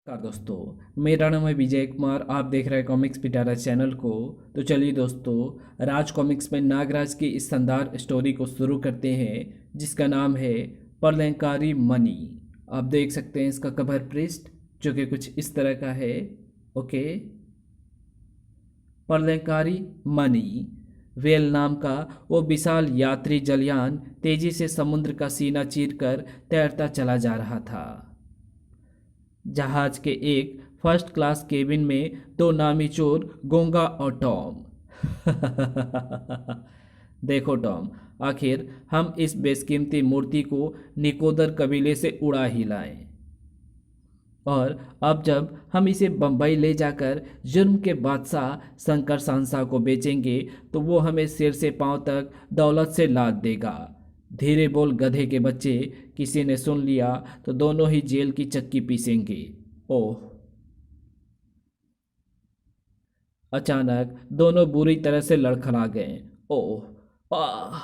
नमस्कार दोस्तों, मेरा नाम है विजय कुमार। आप देख रहे हैं कॉमिक्स पिटारा चैनल को। तो चलिए दोस्तों, राज कॉमिक्स में नागराज की इस शानदार स्टोरी को शुरू करते हैं, जिसका नाम है प्रलयंकारी मणि। आप देख सकते हैं इसका कवर पृष्ठ, जो कि कुछ इस तरह का है। ओके, प्रलयंकारी मणि वेल नाम का वो विशाल यात्री जलयान तेजी से समुद्र का सीना चीरकर तैरता चला जा रहा था। जहाज के एक फर्स्ट क्लास केबिन में दो नामी चोर गोंगा और टॉम। देखो टॉम, आखिर हम इस बेशकीमती मूर्ति को निकोदर कबीले से उड़ा ही लाएं, और अब जब हम इसे बंबई ले जाकर जुर्म के बादशाह शंकर शाहनशाह को बेचेंगे तो वो हमें सिर से पांव तक दौलत से लाद देगा। धीरे बोल गधे के बच्चे, किसी ने सुन लिया तो दोनों ही जेल की चक्की पीसेंगे। ओह! अचानक दोनों बुरी तरह से लड़खड़ा गए। ओह! आह!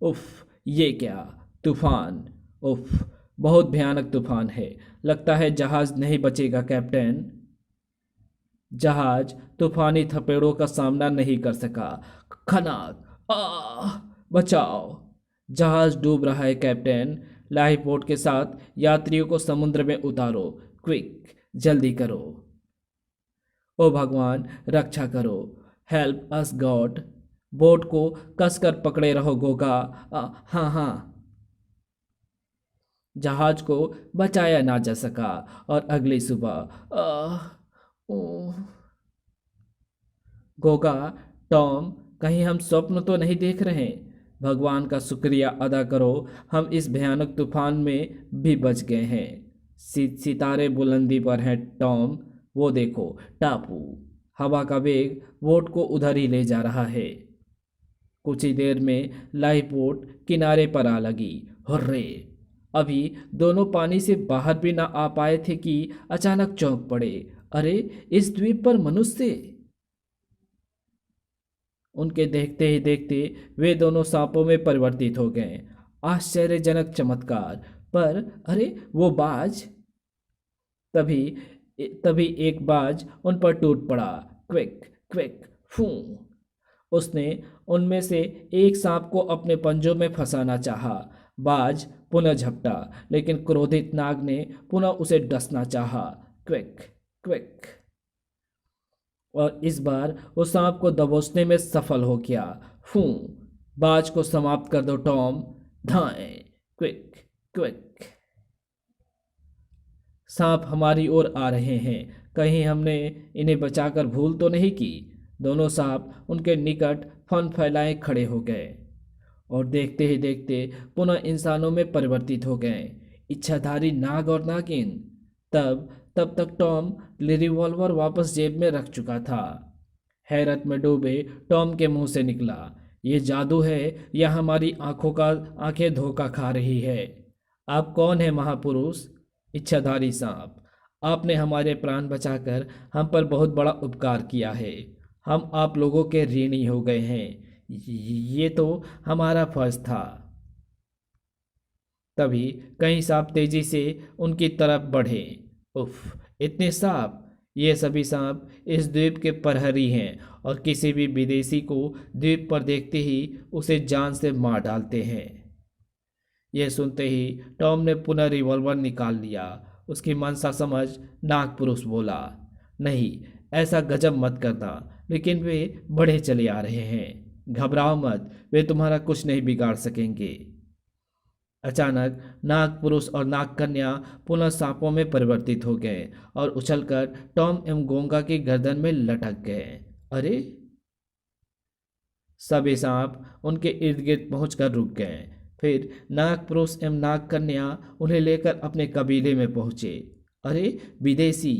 उफ! ये क्या तूफान! उफ! बहुत भयानक तूफान है। लगता है जहाज नहीं बचेगा कैप्टन। जहाज तूफानी थपेड़ों का सामना नहीं कर सका। खनाक! आह! बचाओ! जहाज डूब रहा है कैप्टन। लाइफ बोट के साथ यात्रियों को समुद्र में उतारो। क्विक, जल्दी करो। ओ भगवान, रक्षा करो। Help us God. बोट को कसकर पकड़े रहो गोगा। हाँ हाँ। जहाज को बचाया ना जा सका, और अगली सुबह ओह, गोगा, टॉम, कहीं हम स्वप्न तो नहीं देख रहे? भगवान का शुक्रिया अदा करो, हम इस भयानक तूफान में भी बच गए हैं। सितारे बुलंदी पर हैं टॉम। वो देखो टापू। हवा का वेग बोट को उधर ही ले जा रहा है। कुछ ही देर में लाइफ बोट किनारे पर आ लगी। हुर्रे! अभी दोनों पानी से बाहर भी ना आ पाए थे कि अचानक चौंक पड़े। अरे, इस द्वीप पर मनुष्य! उनके देखते ही देखते वे दोनों सांपों में परिवर्तित हो गए। आश्चर्यजनक चमत्कार! पर अरे, वो बाज! तभी तभी एक बाज उन पर टूट पड़ा। क्विक क्विक फू! उसने उनमें से एक सांप को अपने पंजों में फंसाना चाहा। बाज पुनः झपटा, लेकिन क्रोधित नाग ने पुनः उसे डसना चाहा। Quick quick! और इस बार वो सांप को दबोचने में सफल हो गया। फू! बाज को समाप्त कर दो टॉम। धाएं! Quick quick! सांप हमारी ओर आ रहे हैं। कहीं हमने इन्हें बचाकर भूल तो नहीं की? दोनों सांप उनके निकट फन फैलाए खड़े हो गए, और देखते ही देखते पुनः इंसानों में परिवर्तित हो गए। इच्छाधारी नाग और नागिन। तब तब तक टॉम रिवॉल्वर वापस जेब में रख चुका था। हैरत में डूबे टॉम के मुंह से निकला, ये जादू है या हमारी आंखें धोखा खा रही है? आप कौन है महापुरुष? इच्छाधारी सांप, आपने हमारे प्राण बचाकर हम पर बहुत बड़ा उपकार किया है। हम आप लोगों के ऋणी हो गए हैं। ये तो हमारा फर्ज था। तभी कई सांप तेजी से उनकी तरफ बढ़े। उफ! इतने सांप! ये सभी सांप इस द्वीप के प्रहरी हैं, और किसी भी विदेशी को द्वीप पर देखते ही उसे जान से मार डालते हैं। यह सुनते ही टॉम ने पुनः रिवॉल्वर निकाल लिया। उसकी मनसा समझ नागपुरुष बोला, नहीं, ऐसा गजब मत करना। लेकिन वे बढ़े चले आ रहे हैं। घबराओ मत, वे तुम्हारा कुछ नहीं बिगाड़ सकेंगे। अचानक नागपुरुष और नागकन्या पुनः सांपों में परिवर्तित हो गए और उछलकर टॉम एवं गोंगा की गर्दन में लटक गए। अरे! सभी सांप उनके इर्द गिर्द पहुंचकर रुक गए। फिर नागपुरुष एवं नागकन्या उन्हें लेकर अपने कबीले में पहुंचे। अरे! विदेशी!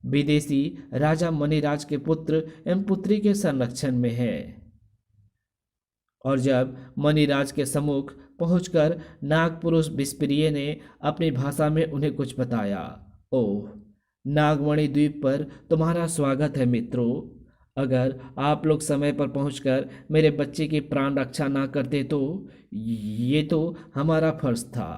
विदेशी राजा मणिराज के पुत्र एवं पुत्री के संरक्षण में है। और जब मणिराज के सम्मुख पहुंचकर नागपुरुष विस्प्रिय ने अपनी भाषा में उन्हें कुछ बताया। ओह! नागमणि द्वीप पर तुम्हारा स्वागत है मित्रों। अगर आप लोग समय पर पहुंचकर मेरे बच्चे की प्राण रक्षा ना करते तो ये तो हमारा फर्ज था।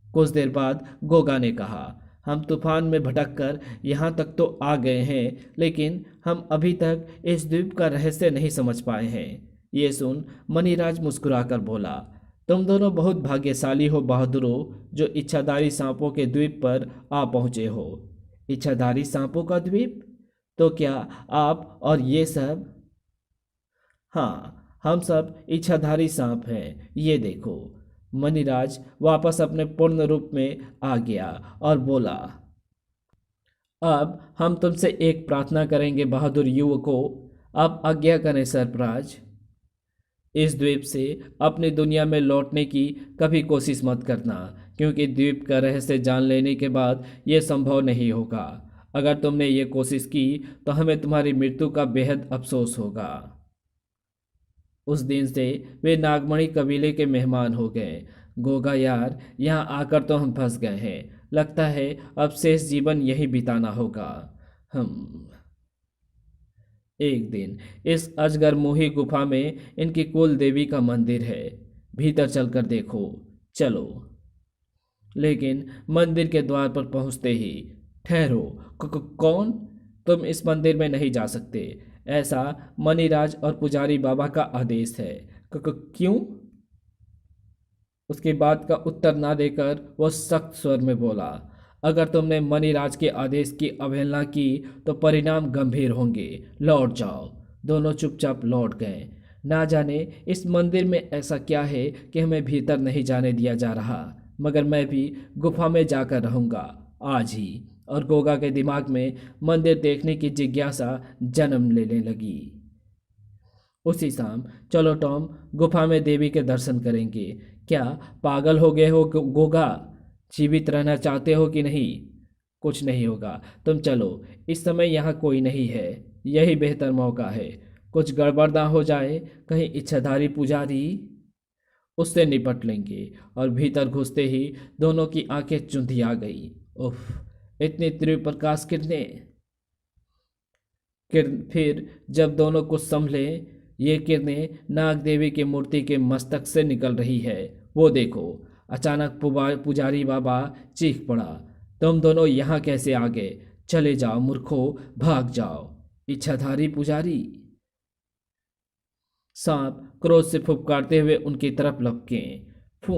कुछ देर बाद गोगा ने कहा, हम तूफान में भटक कर यहाँ तक तो आ गए हैं, लेकिन हम अभी तक इस द्वीप का रहस्य नहीं समझ पाए हैं। ये सुन मणिराज मुस्कुराकर बोला, तुम दोनों बहुत भाग्यशाली हो बहादुरों, जो इच्छाधारी सांपों के द्वीप पर आ पहुँचे हो। इच्छाधारी सांपों का द्वीप? तो क्या आप और ये सब? हाँ, हम सब इच्छाधारी सांप हैं, ये देखो। मणिराज वापस अपने पूर्ण रूप में आ गया और बोला, अब हम तुमसे एक प्रार्थना करेंगे बहादुर युवकों। आप आज्ञा करें सरफराज। इस द्वीप से अपनी दुनिया में लौटने की कभी कोशिश मत करना, क्योंकि द्वीप का रहस्य जान लेने के बाद यह संभव नहीं होगा। अगर तुमने ये कोशिश की तो हमें तुम्हारी मृत्यु का बेहद अफसोस होगा। उस दिन से वे नागमणि कबीले के मेहमान हो गए। गोगा यार, यहाँ आकर तो हम फंस गए हैं। लगता है अब शेष जीवन यही बिताना होगा। हम एक दिन इस अजगर मुही गुफा में इनकी कुल देवी का मंदिर है। भीतर चलकर देखो। चलो। लेकिन मंदिर के द्वार पर पहुंचते ही, ठहरो, कौन? तुम इस मंदिर में नहीं जा सकते। ऐसा मणिराज और पुजारी बाबा का आदेश है। क्यों? उसकी बात का उत्तर ना देकर वह सख्त स्वर में बोला, अगर तुमने मणिराज के आदेश की अवहेलना की तो परिणाम गंभीर होंगे। लौट जाओ। दोनों चुपचाप लौट गए। ना जाने इस मंदिर में ऐसा क्या है कि हमें भीतर नहीं जाने दिया जा रहा, मगर मैं भी गुफा में जाकर रहूंगा आज ही। और गोगा के दिमाग में मंदिर देखने की जिज्ञासा जन्म लेने लगी। उसी शाम, चलो टॉम, गुफा में देवी के दर्शन करेंगे। क्या पागल हो गए हो गोगा? जीवित रहना चाहते हो कि नहीं? कुछ नहीं होगा, तुम चलो। इस समय यहाँ कोई नहीं है। यही बेहतर मौका है। कुछ गड़बड़ ना हो जाए, कहीं इच्छाधारी पुजारी। उससे निपट लेंगे। और भीतर घुसते ही दोनों की आंखें चुंधिया गई। उफ, इतनी तीव्र प्रकाश किरणें! फिर जब दोनों कुछ संभले, ये किरणें नाग देवी की मूर्ति के मस्तक से निकल रही है। वो देखो! अचानक पुजारी बाबा चीख पड़ा, तुम दोनों यहाँ कैसे आ गए? चले जाओ मूर्खों, भाग जाओ। इच्छाधारी पुजारी! सांप क्रोध से फुफकारते हुए उनकी तरफ लपके। फू!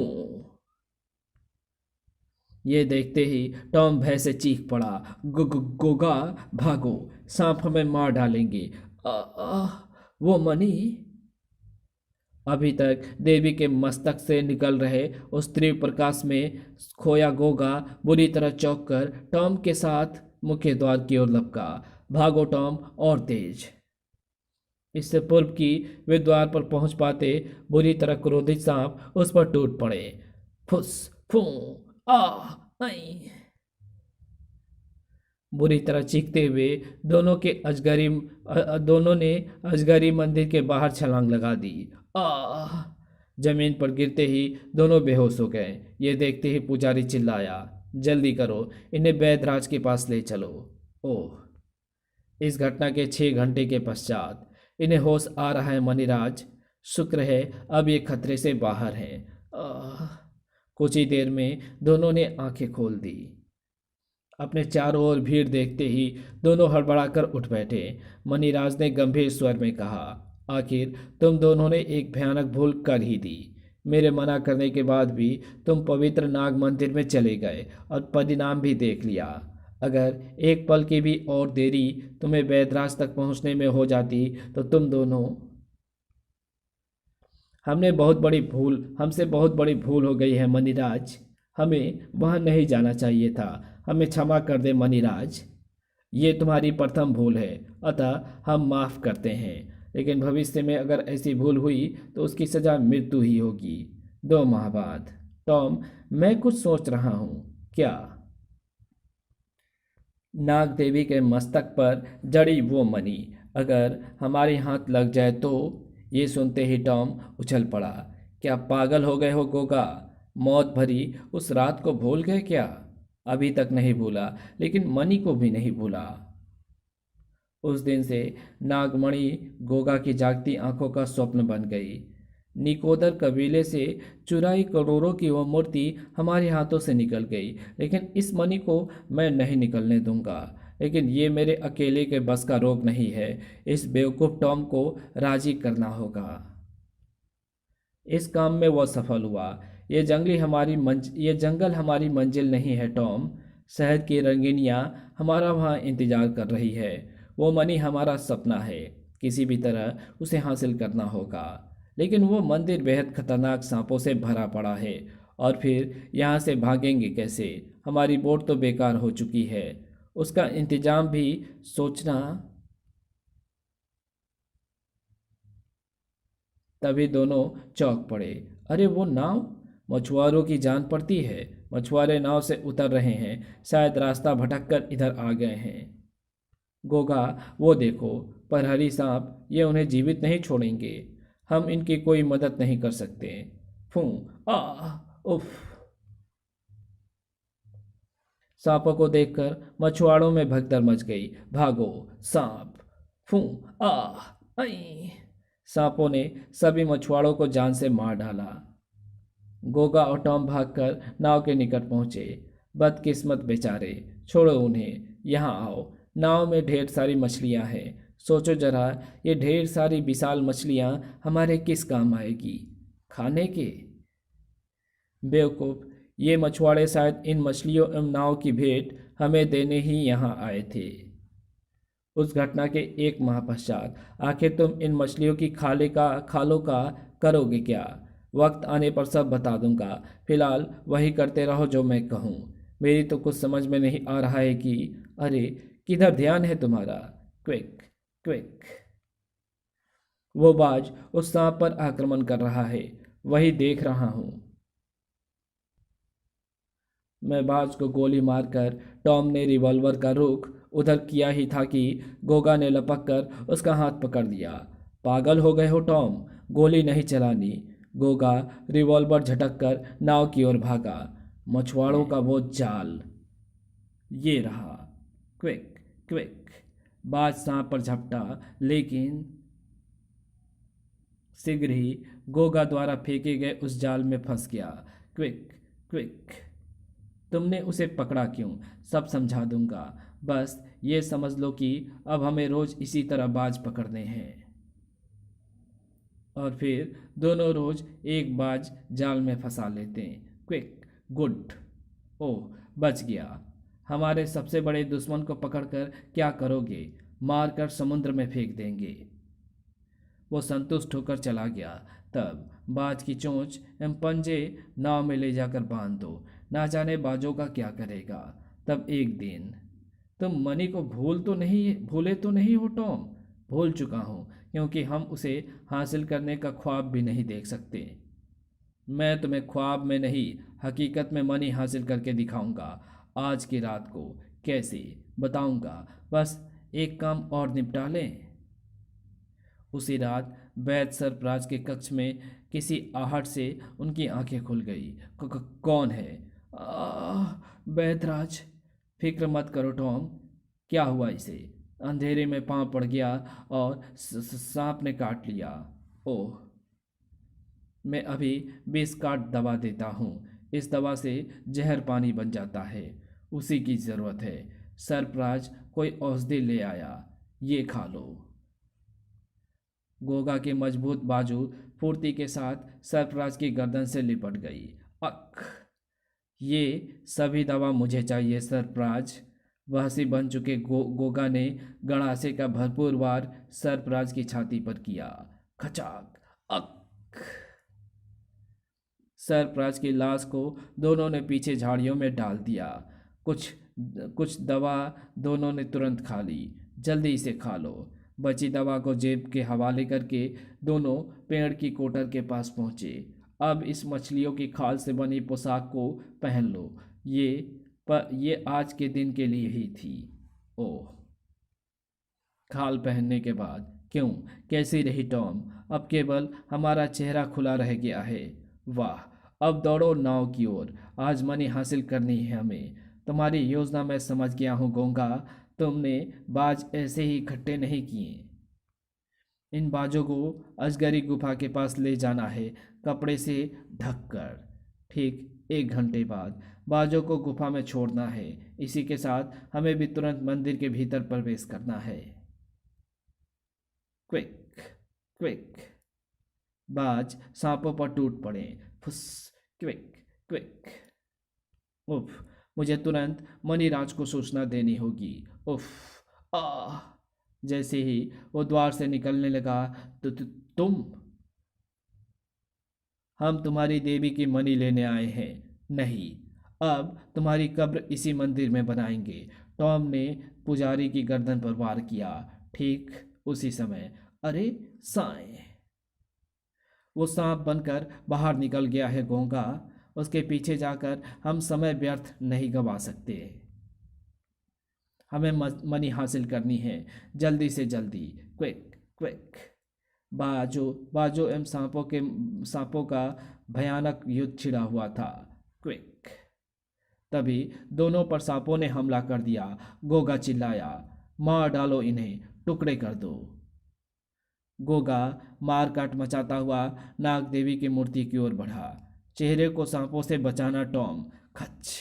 ये देखते ही टॉम भय से चीख पड़ा, गोगा, भागो! सांप हमें मार डालेंगे। आ, आ, वो मणि! अभी तक देवी के मस्तक से निकल रहे उस तीव्र प्रकाश में खोया गोगा बुरी तरह चौंक कर टॉम के साथ मुख्य द्वार की ओर लपका। भागो टॉम, और तेज! इससे पूर्व कि वे द्वार पर पहुंच पाते, बुरी तरह क्रोधित सांप उस पर टूट पड़े। फुस! फू! आ! आई! बुरी तरह चीखते हुए दोनों ने अजगरी मंदिर के बाहर छलांग लगा दी। आ! जमीन पर गिरते ही दोनों बेहोश हो गए। ये देखते ही पुजारी चिल्लाया, जल्दी करो, इन्हें वैद्यराज के पास ले चलो। ओह! इस घटना के 6 घंटे के पश्चात इन्हें होश आ रहा है मणिराज। शुक्र है अब ये खतरे से बाहर हैं। कुछ ही देर में दोनों ने आंखें खोल दी। अपने चारों ओर भीड़ देखते ही दोनों हड़बड़ाकर उठ बैठे। मणिराज ने गंभीर स्वर में कहा, आखिर तुम दोनों ने एक भयानक भूल कर ही दी। मेरे मना करने के बाद भी तुम पवित्र नाग मंदिर में चले गए और परिणाम भी देख लिया। अगर एक पल की भी और देरी तुम्हें वैद्यराज तक पहुंचने में हो जाती तो तुम दोनों हमसे बहुत बड़ी भूल हो गई है मणिराज। हमें वहां नहीं जाना चाहिए था। हमें क्षमा कर दे मणिराज। ये तुम्हारी प्रथम भूल है, अतः हम माफ़ करते हैं। लेकिन भविष्य में अगर ऐसी भूल हुई तो उसकी सज़ा मृत्यु ही होगी, 2 माह बाद। टॉम, मैं कुछ सोच रहा हूँ। क्या? नाग देवी के मस्तक पर जड़ी वो मणि अगर हमारे हाथ लग जाए तो? ये सुनते ही टॉम उछल पड़ा। क्या पागल हो गए हो गोगा? मौत भरी उस रात को भूल गए क्या? अभी तक नहीं भूला, लेकिन मणि को भी नहीं भूला। उस दिन से नागमणि गोगा की जागती आंखों का स्वप्न बन गई। निकोदर कबीले से चुराई करोड़ों की वो मूर्ति हमारे हाथों से निकल गई, लेकिन इस मणि को मैं नहीं निकलने दूंगा। लेकिन ये मेरे अकेले के बस का रोग नहीं है। इस बेवकूफ़ टॉम को राजी करना होगा। इस काम में वह सफल हुआ। ये जंगल हमारी मंजिल नहीं है टॉम। शहर की रंगीनियाँ हमारा वहाँ इंतजार कर रही है। वो मनी हमारा सपना है। किसी भी तरह उसे हासिल करना होगा। लेकिन वो मंदिर बेहद खतरनाक सांपों से भरा पड़ा है। और फिर यहाँ से भागेंगे कैसे? हमारी बोट तो बेकार हो चुकी है। उसका इंतजाम भी सोचना। तभी दोनों चौंक पड़े। अरे वो नाव! मछुआरों की जान पड़ती है। मछुआरे नाव से उतर रहे हैं। शायद रास्ता भटक कर इधर आ गए हैं। गोगा, वो देखो, परहरी सांप! ये उन्हें जीवित नहीं छोड़ेंगे। हम इनकी कोई मदद नहीं कर सकते। फू! आ! उफ! सांपों को देखकर मछुआरों में भगदड़ मच गई। भागो! सांप! फू! आ! आई! सांपों ने सभी मछुआरों को जान से मार डाला। गोगा और टॉम भागकर नाव के निकट पहुंचे। बदकिस्मत बेचारे! छोड़ो उन्हें। यहाँ आओ। नाव में ढेर सारी मछलियाँ हैं। सोचो जरा, ये ढेर सारी विशाल मछलियाँ हमारे किस काम आएगी? खाने के? बेवकूफ़! ये मछुआरे शायद इन मछलियों एवं नाव की भेंट हमें देने ही यहाँ आए थे। उस घटना के 1 माह पश्चात आखिर तुम इन मछलियों की खालों का करोगे क्या? वक्त आने पर सब बता दूंगा। फिलहाल वही करते रहो जो मैं कहूँ। मेरी तो कुछ समझ में नहीं आ रहा है कि... अरे, किधर ध्यान है तुम्हारा? क्विक! क्विक! वो बाज उस सांप पर आक्रमण कर रहा है। वही देख रहा हूँ। मैं बाज को गोली मारकर टॉम ने रिवॉल्वर का रुख उधर किया ही था कि गोगा ने लपक कर उसका हाथ पकड़ लिया। पागल हो गए हो टॉम? गोली नहीं चलानी। गोगा रिवॉल्वर झटक कर नाव की ओर भागा। मछुआरों का वो जाल! ये रहा। क्विक! क्विक! बाज सांप पर झपटा, लेकिन शीघ्र ही गोगा द्वारा फेंके गए उस जाल में फंस गया। क्विक! क्विक! तुमने उसे पकड़ा क्यों? सब समझा दूंगा। बस ये समझ लो कि अब हमें रोज इसी तरह बाज पकड़ने हैं। और फिर दोनों रोज एक बाज जाल में फंसा लेते हैं। क्विक! गुड! ओह, बच गया। हमारे सबसे बड़े दुश्मन को पकड़कर क्या करोगे? मारकर समुद्र में फेंक देंगे। वो संतुष्ट होकर चला गया। तब बाज की चोंच एवं पंजे नाव में ले जाकर बांध दो। ना जाने बाजों का क्या करेगा। तब एक दिन... तुम मनी को भूले तो नहीं हो टॉम? भूल चुका हूँ, क्योंकि हम उसे हासिल करने का ख्वाब भी नहीं देख सकते। मैं तुम्हें ख्वाब में नहीं, हकीकत में मनी हासिल करके दिखाऊंगा। आज की रात को। कैसे? बताऊंगा। बस एक काम और निपटा लें। उसी रात वैद्य सरफराज के कक्ष में किसी आहट से उनकी आंखें खुल गई। कौन है? वैद्यराज! फिक्र मत करो टॉम। क्या हुआ इसे? अंधेरे में पांव पड़ गया और सांप ने काट लिया। ओह! मैं अभी 20 काट दवा देता हूँ। इस दवा से जहर पानी बन जाता है। उसी की ज़रूरत है। सरफराज कोई औषधि ले आया। ये खा लो। गोगा की मजबूत बाजू फुर्ती के साथ सरफराज की गर्दन से लिपट गई। अख! ये सभी दवा मुझे चाहिए सरफराज। वहसी बन चुके गोगा ने गड़ासे का भरपूर वार सरफराज की छाती पर किया। खचाक! अक! सरफराज की लाश को दोनों ने पीछे झाड़ियों में डाल दिया। कुछ कुछ दवा दोनों ने तुरंत खा ली। जल्दी इसे खा लो। बची दवा को जेब के हवाले करके दोनों पेड़ की कोटर के पास पहुंचे। अब इस मछलियों की खाल से बनी पोशाक को पहन लो। ये आज के दिन के लिए ही थी। ओह! खाल पहनने के बाद क्यों, कैसी रही टॉम? अब केवल हमारा चेहरा खुला रह गया है। वाह! अब दौड़ो नाव की ओर। आज मनी हासिल करनी है हमें। तुम्हारी योजना मैं समझ गया हूँ गोंगा। तुमने बाज ऐसे ही इकट्ठे नहीं किए। इन बाजों को अजगरी गुफा के पास ले जाना है, कपड़े से ढककर। ठीक 1 घंटे बाद बाजों को गुफा में छोड़ना है। इसी के साथ हमें भी तुरंत मंदिर के भीतर प्रवेश करना है। Quick quick. बाज सांपों पर टूट पड़े। फुस। Quick quick. उफ, मुझे तुरंत मणिराज को सूचना देनी होगी। उफ। आ। जैसे ही वो द्वार से निकलने लगा, तुम। हम तुम्हारी देवी की मणि लेने आए हैं। नहीं, अब तुम्हारी कब्र इसी मंदिर में बनाएंगे। टॉम ने पुजारी की गर्दन पर वार किया। ठीक उसी समय अरे साएं, वो सांप बनकर बाहर निकल गया है गोंगा। उसके पीछे जाकर हम समय व्यर्थ नहीं गवा सकते। हमें मनी हासिल करनी है, जल्दी से जल्दी। Quick quick. बाजो बाजो एवं सांपों का भयानक युद्ध छिड़ा हुआ था। क्विक। तभी दोनों पर सांपों ने हमला कर दिया। गोगा चिल्लाया, मार डालो इन्हें, टुकड़े कर दो। गोगा मार काट मचाता हुआ नाग देवी की मूर्ति की ओर बढ़ा। चेहरे को सांपों से बचाना टॉम। खच।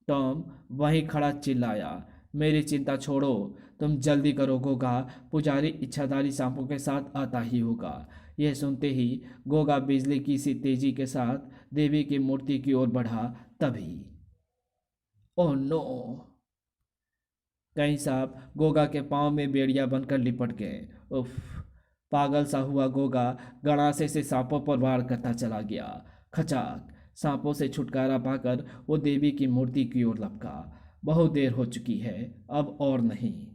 टॉम वहीं खड़ा चिल्लाया, मेरी चिंता छोड़ो, तुम जल्दी करो गोगा, पुजारी इच्छाधारी सांपों के साथ आता ही होगा। यह सुनते ही गोगा बिजली की सी तेजी के साथ देवी की मूर्ति की ओर बढ़ा। तभी ओह नो, कई सांप गोगा के पांव में बेड़िया बनकर लिपट गए। उफ। पागल सा हुआ गोगा गड़ासे से सांपों पर वार करता चला गया। खचाक। सांपों से छुटकारा पाकर वो देवी की मूर्ति की ओर लपका। बहुत देर हो चुकी है, अब और नहीं।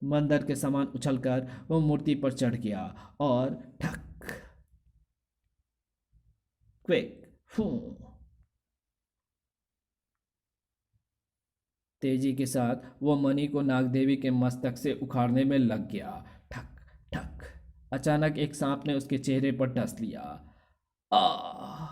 मंदिर के समान उछलकर वो मूर्ति पर चढ़ गया और ठक। क्विक फू। तेजी के साथ वो मणि को नागदेवी के मस्तक से उखाड़ने में लग गया। ठक ठक। अचानक एक सांप ने उसके चेहरे पर डस लिया। आ।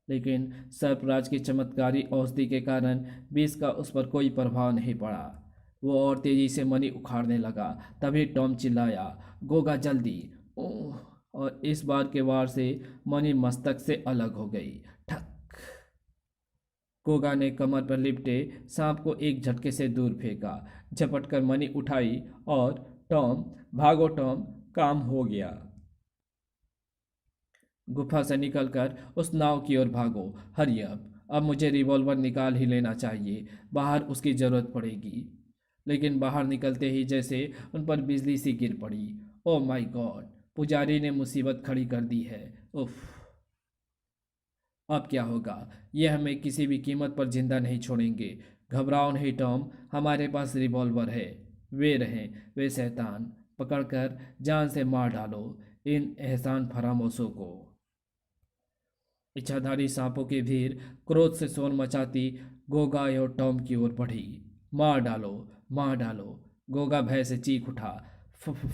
लेकिन सर्पराज की चमत्कारी औषधि के कारण विष का उस पर कोई प्रभाव नहीं पड़ा। वो और तेजी से मणि उखाड़ने लगा। तभी टॉम चिल्लाया, गोगा जल्दी। ओह। और इस बार के वार से मणि मस्तक से अलग हो गई। ठक। गोगा ने कमर पर लिपटे सांप को एक झटके से दूर फेंका, झपट कर मणि उठाई और टॉम, भागो टॉम, काम हो गया। गुफा से निकलकर उस नाव की ओर भागो। हरी अब मुझे रिवॉल्वर निकाल ही लेना चाहिए, बाहर उसकी जरूरत पड़ेगी। लेकिन बाहर निकलते ही जैसे उन पर बिजली सी गिर पड़ी। ओ माय गॉड, पुजारी ने मुसीबत खड़ी कर दी है। उफ। अब क्या होगा? ये हमें किसी भी कीमत पर जिंदा नहीं छोड़ेंगे। घबराओ नहीं टॉम, हमारे पास रिवॉल्वर है। वे रहें वे शैतान, पकड़कर जान से मार डालो इन एहसान फरामोशों को। इच्छाधारी सांपों की भीड़ क्रोध से शोर मचाती गोगा और टॉम की ओर बढ़ी। मार डालो, मार डालो। गोगा भय से चीख उठा।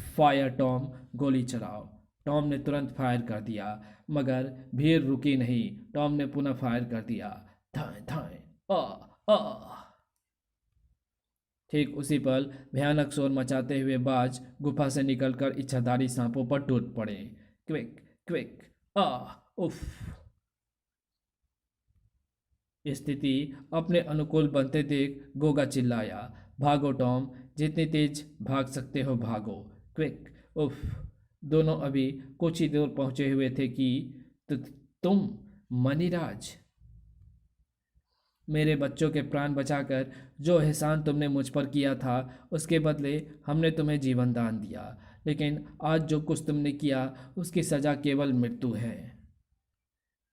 फायर टॉम, गोली चलाओ। टॉम ने तुरंत फायर कर दिया, मगर भीड़ रुकी नहीं। टॉम ने पुनः फायर कर दिया। धाएं धाएं। आ आ। ठीक उसी पल भयानक शोर मचाते हुए बाज गुफा से निकलकर इच्छाधारी सांपों पर टूट पड़े। Quick quick. आ। उफ। स्थिति अपने अनुकूल बनते देख गोगा चिल्लाया, भागो टॉम, जितनी तेज भाग सकते हो भागो। क्विक। उफ। दोनों अभी कुछ ही दूर पहुंचे हुए थे कि तुम मणिराज, मेरे बच्चों के प्राण बचाकर जो एहसान तुमने मुझ पर किया था उसके बदले हमने तुम्हें जीवन दान दिया। लेकिन आज जो कुछ तुमने किया उसकी सज़ा केवल मृत्यु है।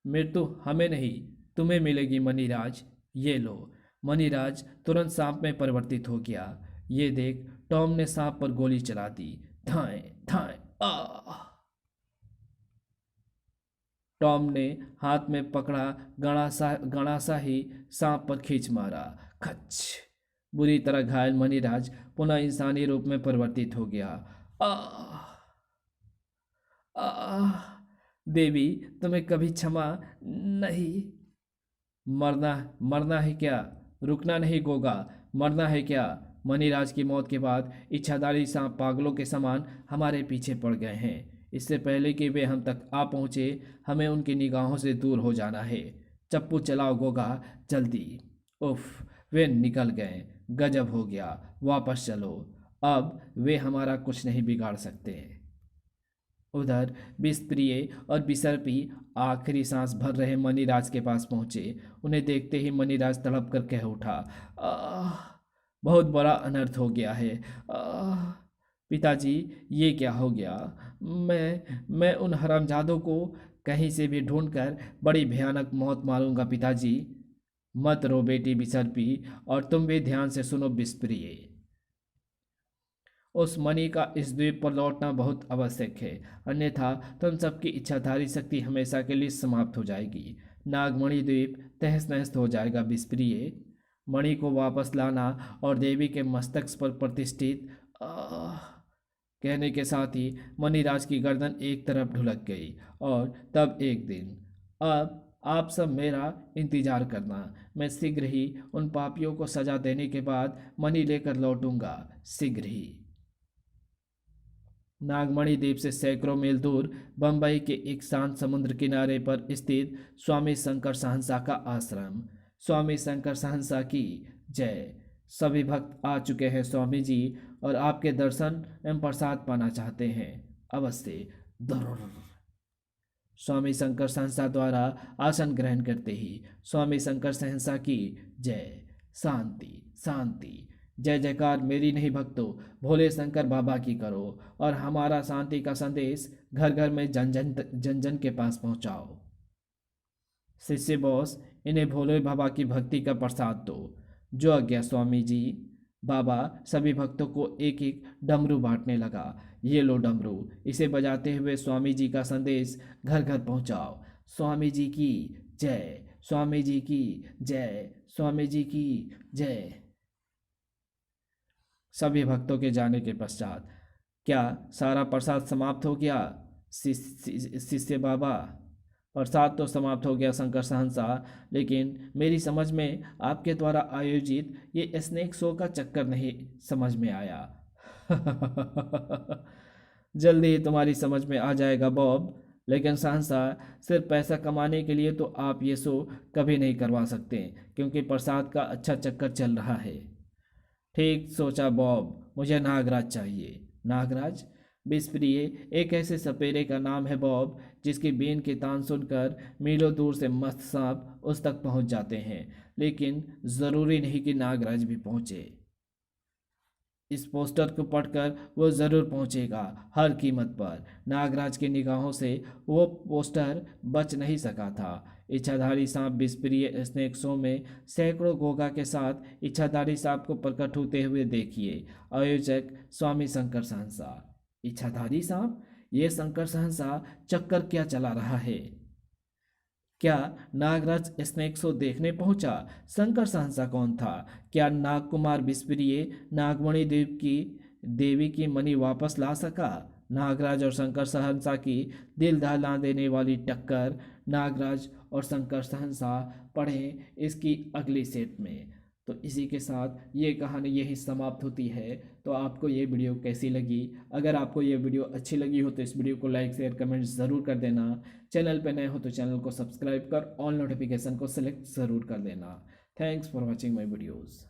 मृत्यु हमें नहीं, तुम्हें मिलेगी मणिराज। ये लो। मणिराज तुरंत सांप में परिवर्तित हो गया। ये देख टॉम ने सांप पर गोली चला दी। थाएं थाएं। आ। टॉम ने हाथ में पकड़ा गणासा ही सांप पर खींच मारा। खच। बुरी तरह घायल मणिराज पुनः इंसानी रूप में परिवर्तित हो गया। आ। आ। देवी, तुम्हें कभी क्षमा नहीं। मरना मरना है क्या? रुकना नहीं गोगा, मरना है क्या? मणिराज की मौत के बाद इच्छाधारी सांप पागलों के समान हमारे पीछे पड़ गए हैं। इससे पहले कि वे हम तक आ पहुँचे, हमें उनकी निगाहों से दूर हो जाना है। चप्पू चलाओ गोगा, जल्दी। उफ, वे निकल गए। गजब हो गया। वापस चलो। अब वे हमारा कुछ नहीं बिगाड़ सकते। उधर विषप्रिय और विसर्पी आखिरी सांस भर रहे मणिराज के पास पहुंचे। उन्हें देखते ही मणिराज तड़प कर कह उठा, आह, बहुत बड़ा अनर्थ हो गया है। आह, पिताजी, ये क्या हो गया? मैं उन हरामजादों को कहीं से भी ढूंढकर बड़ी भयानक मौत मारूंगा पिताजी। मत रो बेटी विसर्पी, और तुम भी ध्यान से सुनो विषप्रिय। उस मणि का इस द्वीप पर लौटना बहुत आवश्यक है, अन्यथा तुम सबकी इच्छाधारी शक्ति हमेशा के लिए समाप्त हो जाएगी। नागमणि द्वीप तहस नहस हो जाएगा विषप्रिय। मणि को वापस लाना और देवी के मस्तक पर प्रतिष्ठित आह, कहने के साथ ही मणिराज की गर्दन एक तरफ ढुलक गई। और तब एक दिन, अब आप सब मेरा इंतजार करना। मैं शीघ्र ही उन पापियों को सजा देने के बाद मणि लेकर लौटूंगा, शीघ्र ही। नागमणि द्वीप से सैकड़ों मील दूर बंबई के एक शांत समुद्र किनारे पर स्थित स्वामी शंकर सहंसा का आश्रम। स्वामी शंकर सहंसा की जय। सभी भक्त आ चुके हैं स्वामी जी, और आपके दर्शन एवं प्रसाद पाना चाहते हैं। अवश्य। दरुर। स्वामी शंकर सहंसा द्वारा आसन ग्रहण करते ही स्वामी शंकर सहंसा की जय। शांति शांति। जय जयकार मेरी नहीं भक्तों, भोले शंकर बाबा की करो, और हमारा शांति का संदेश घर घर में जन जन के पास पहुंचाओ। शिष्य बॉस, इन्हें भोले बाबा की भक्ति का प्रसाद दो। जो आज्ञा स्वामी जी। बाबा सभी भक्तों को एक एक डमरू बांटने लगा। ये लो डमरू, इसे बजाते हुए स्वामी जी का संदेश घर घर पहुंचाओ। स्वामी जी की जय, स्वामी जी की जय, स्वामी जी की जय। सभी भक्तों के जाने के पश्चात क्या सारा प्रसाद समाप्त हो गया? शिष्य बाबा, प्रसाद तो समाप्त हो गया शंकर सहंसा, लेकिन मेरी समझ में आपके द्वारा आयोजित ये स्नेक शो का चक्कर नहीं समझ में आया। जल्दी ही तुम्हारी समझ में आ जाएगा बॉब, लेकिन सहंसा, सिर्फ पैसा कमाने के लिए तो आप ये शो कभी नहीं करवा सकते, क्योंकि प्रसाद का अच्छा चक्कर चल रहा है। ठीक सोचा बॉब, मुझे नागराज चाहिए। नागराज? विषप्रिय एक ऐसे सपेरे का नाम है बॉब, जिसकी बीन की तान सुनकर मीलों दूर से मस्त सांप उस तक पहुंच जाते हैं, लेकिन जरूरी नहीं कि नागराज भी पहुंचे। इस पोस्टर को पढ़कर वो जरूर पहुंचेगा, हर कीमत पर। नागराज की निगाहों से वो पोस्टर बच नहीं सका था। इच्छाधारी सांप विषप्रिय स्नेक शो में सैकड़ों गोगा के साथ इच्छाधारी सांप को प्रकट होते हुए देखिए। आयोजक स्वामी शंकर सहंसा। इच्छाधारी सांप? ये शंकर सहंसा चक्कर क्या चला रहा है? क्या नागराज स्नेक शो देखने पहुंचा? शंकर सहंसा कौन था? क्या नागकुमार विषप्रिय नागमणि द्वीप की देवी की मणि वापस ला सका? नागराज और शंकर सहंसा की दिल दहला देने वाली टक्कर। नागराज और शंकर सहंसा पढ़ें इसकी अगली सेट में। तो इसी के साथ ये कहानी यही समाप्त होती है। तो आपको ये वीडियो कैसी लगी? अगर आपको ये वीडियो अच्छी लगी हो तो इस वीडियो को लाइक शेयर कमेंट ज़रूर कर देना। चैनल पे नए हो तो चैनल को सब्सक्राइब कर ऑल नोटिफिकेशन को सिलेक्ट ज़रूर कर देना। Thanks for watching my videos.